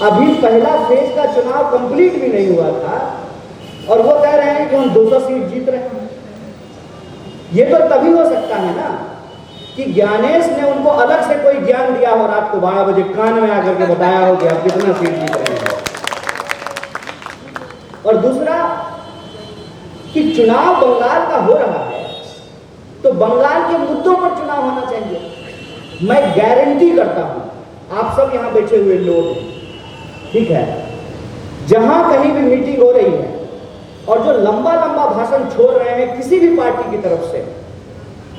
अभी पहला फेज का चुनाव कंप्लीट भी नहीं हुआ था और वो कह रहे हैं कि हम 200 सीट जीत रहे हैं। ये तो तभी हो सकता है ना कि ज्ञानेश ने उनको अलग से कोई ज्ञान दिया हो, रात को 12 बजे कान में आकर के बताया हो कि आप कितना सीट जीत रहे हैं। और दूसरा कि चुनाव बंगाल का हो रहा है तो बंगाल के मुद्दों पर चुनाव होना चाहिए। मैं गारंटी करता हूं, आप सब यहां बैठे हुए लोग हैं, ठीक है, जहां कहीं भी मीटिंग हो रही है और जो लंबा लंबा भाषण छोड़ रहे हैं किसी भी पार्टी की तरफ से,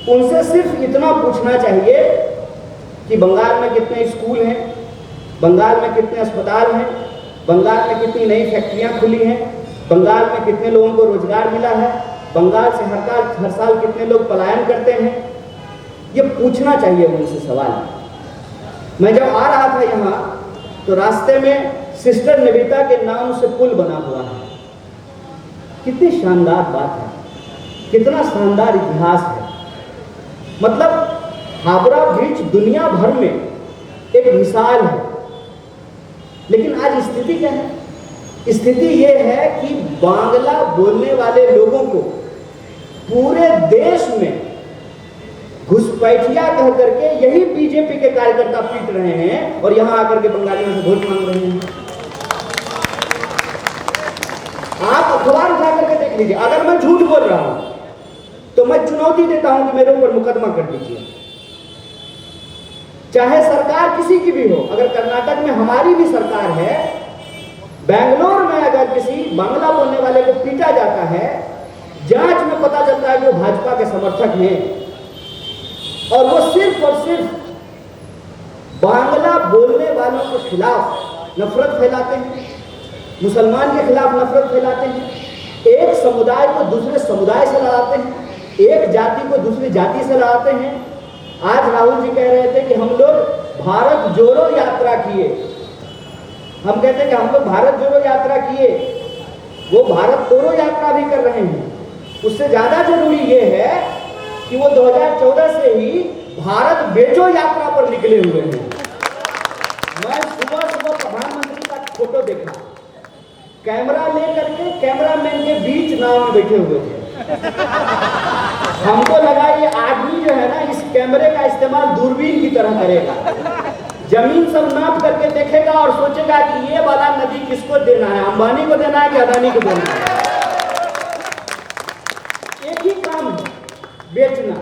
उनसे सिर्फ इतना पूछना चाहिए कि बंगाल में कितने स्कूल हैं, बंगाल में कितने अस्पताल हैं, बंगाल में कितनी नई फैक्ट्रियां खुली हैं, बंगाल में कितने लोगों को रोजगार मिला है, बंगाल से हर साल कितने लोग पलायन करते हैं। ये पूछना चाहिए उनसे सवाल। मैं जब आ रहा था यहाँ तो रास्ते में सिस्टर निवेदिता के नाम से पुल बना हुआ है। कितनी शानदार बात है, कितना शानदार इतिहास है। मतलब हावड़ा ब्रिज दुनिया भर में एक मिसाल है, लेकिन आज स्थिति क्या है? स्थिति ये है कि बांग्ला बोलने वाले लोगों को पूरे देश में घुसपैठिया कह करके यही बीजेपी के कार्यकर्ता पीट रहे हैं और यहां आकर के बंगालियों से वोट मांग रहे हैं। आप अखबार उठा करके देख लीजिए, अगर मैं झूठ बोल रहा हूं तो मैं चुनौती देता हूं कि मेरे ऊपर मुकदमा कर दीजिए, चाहे सरकार किसी की भी हो। अगर कर्नाटक में हमारी भी सरकार है, बेंगलोर में अगर किसी बांग्ला बोलने वाले को पीटा जाता है, जांच में पता चलता है कि वो भाजपा के समर्थक हैं और वो सिर्फ और सिर्फ बांग्ला बोलने वालों के खिलाफ नफरत फैलाते हैं, मुसलमान के खिलाफ नफरत फैलाते हैं, एक समुदाय को दूसरे समुदाय से लड़ाते हैं, एक जाति को दूसरी जाति से लड़ाते हैं। आज राहुल जी कह रहे थे कि हम लोग भारत जोड़ो यात्रा किए। हम कहते हैं कि हम लोग भारत जोड़ो यात्रा किए, वो भारत तोड़ो यात्रा भी कर रहे हैं। उससे ज्यादा जरूरी ये है कि वो 2014 से ही भारत बेचो यात्रा पर निकले हुए हैं। मैं सुबह सुबह प्रधानमंत्री का फोटो देखा, कैमरा लेकर के कैमरामैन के बीच नाव में बैठे हुए थे। हमको लगा ये आदमी जो है ना, इस कैमरे का इस्तेमाल दूरबीन की तरह करेगा, जमीन सब नाप करके देखेगा और सोचेगा कि ये वाला नदी किसको देना है, अंबानी को देना है कि अदानी को देना है। एक ही काम है, बेचना।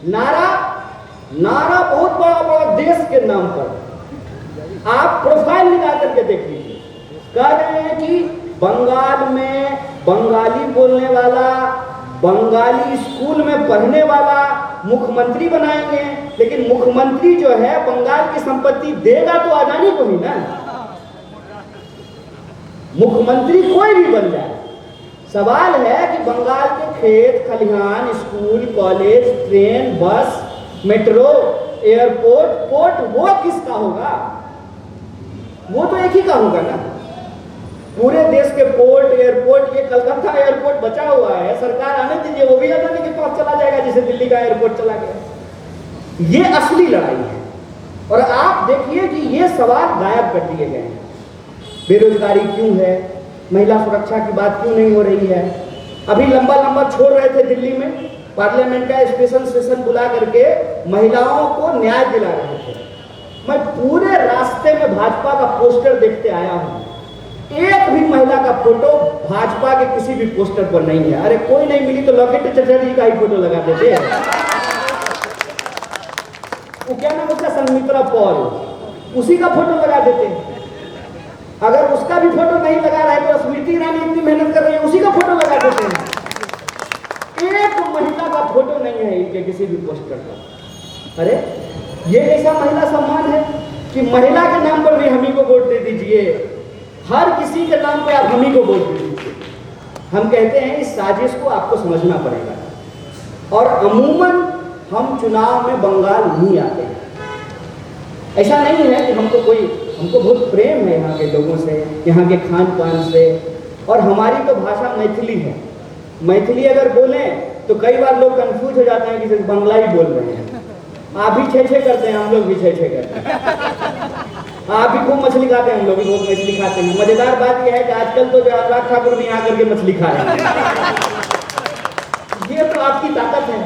नारा बहुत बड़ा बड़ा देश के नाम पर। आप प्रोफाइल निकाल करके देख लीजिए, कह रहे हैं कि बंगाल में बंगाली बोलने वाला, बंगाली स्कूल में पढ़ने वाला मुख्यमंत्री बनाएंगे, लेकिन मुख्यमंत्री जो है बंगाल की संपत्ति देगा तो अदानी को ही ना। मुख्यमंत्री कोई भी बन जाए, सवाल है कि बंगाल के खेत खलिहान, स्कूल, कॉलेज, ट्रेन, बस, मेट्रो, एयरपोर्ट, पोर्ट, वो किसका होगा? वो तो एक ही का होगा ना। पूरे देश के पोर्ट, एयरपोर्ट, ये कलकत्ता एयरपोर्ट बचा हुआ है, सरकार आने दीजिए, वो भी अदानी के पास चला जाएगा जैसे दिल्ली का एयरपोर्ट चला गया। ये असली लड़ाई है। और आप देखिए कि ये सवाल गायब कर दिए गए हैं। बेरोजगारी क्यों है, महिला सुरक्षा की बात क्यों नहीं हो रही है? अभी लंबा लंबा छोड़ रहे थे दिल्ली में, पार्लियामेंट का स्पेशल सेशन बुला करके महिलाओं को न्याय दिला रहे थे। मैं पूरे रास्ते में भाजपा का पोस्टर देखते आया हूं, एक भी महिला का फोटो भाजपा के किसी भी पोस्टर पर नहीं है। अरे कोई नहीं मिली तो लॉकेट चटर्जी का ही फोटो लगा देते हैं। वो क्या नाम उसका, संमित्रा पॉल, उसी का फोटो लगा देते हैं। अगर उसका भी फोटो नहीं लगा रहा है तो स्मृति ईरानी इतनी मेहनत कर रही है, उसी का फोटो लगा देते हैं। एक महिला का फोटो नहीं है इनके किसी भी पोस्टर पर। अरे ये ऐसा महिला सम्मान है कि महिला के नाम पर भी हम ही को वोट दे दीजिए, हर किसी के नाम पे आप हम ही को वोट दे दीजिए। हम कहते हैं इस साजिश को आपको समझना पड़ेगा। और अमूमन हम चुनाव में बंगाल नहीं आते हैं। ऐसा नहीं है कि हमको बहुत प्रेम है यहाँ के लोगों से, यहाँ के खान पान से, और हमारी तो भाषा मैथिली है। मैथिली अगर बोलें तो कई बार लोग कंफ्यूज हो जाते हैं कि सिर्फ बंगला ही बोल रहे हैं। आप भी छे छे करते हैं, हम लोग भी छे छे करते हैं। आप भी खूब मछली खाते हैं, हम लोग भी बहुत मछली खाते हैं। मजेदार बात यह है कि आजकल तो जो अनुराग ठाकुर भी यहाँ करके मछली खा रहे हैं। ये तो आपकी ताकत है।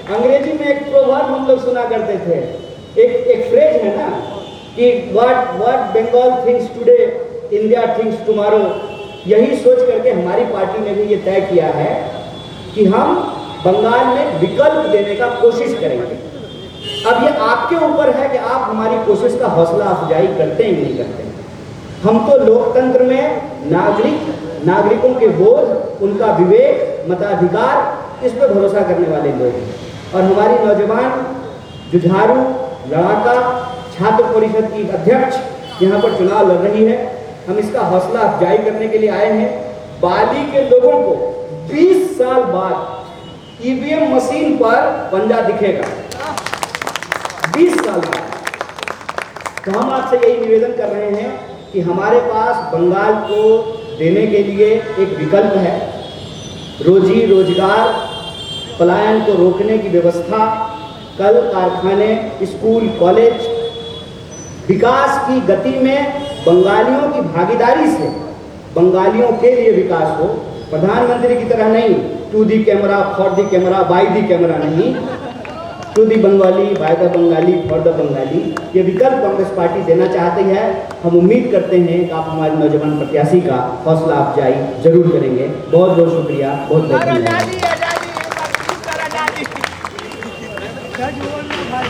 अंग्रेजी में एक प्रोवर्ब हम लोग सुना करते थे, एक फ्रेज है ना कि what Bengal thinks today India thinks tomorrow. यही सोच करके हमारी पार्टी ने भी ये तय किया है कि हम बंगाल में विकल्प देने का कोशिश करेंगे। अब ये आपके ऊपर है कि आप हमारी कोशिश का हौसला अफजाई करते हैं नहीं करते हैं। हम तो लोकतंत्र में नागरिकों के बोध, उनका विवेक, मताधिकार, इस पर भरोसा करने वाले लोग हैं। और हमारी नौजवान जुझारू लड़ाका छात्र परिषद की अध्यक्ष यहाँ पर चुनाव लड़ रही है। हम इसका हौसला अफजाई करने के लिए आए हैं। बाली के लोगों को 20 साल बाद ईवीएम मशीन पर पंजा दिखेगा, 20 साल बाद। तो हम आपसे यही निवेदन कर रहे हैं कि हमारे पास बंगाल को देने के लिए एक विकल्प है। रोजी रोजगार, पलायन को रोकने की व्यवस्था, कल कारखाने, स्कूल, कॉलेज, विकास की गति में बंगालियों की भागीदारी से बंगालियों के लिए विकास हो। प्रधानमंत्री की तरह नहीं, to the camera for the camera by the camera नहीं, to the Bengali by the Bengali for the Bengali. ये विकल्प कांग्रेस पार्टी देना चाहती है। हम उम्मीद करते हैं कि आप हमारे नौजवान प्रत्याशी का हौसला अफजाई जरूर करेंगे। बहुत बहुत शुक्रिया, बहुत बहुत धन्यवाद।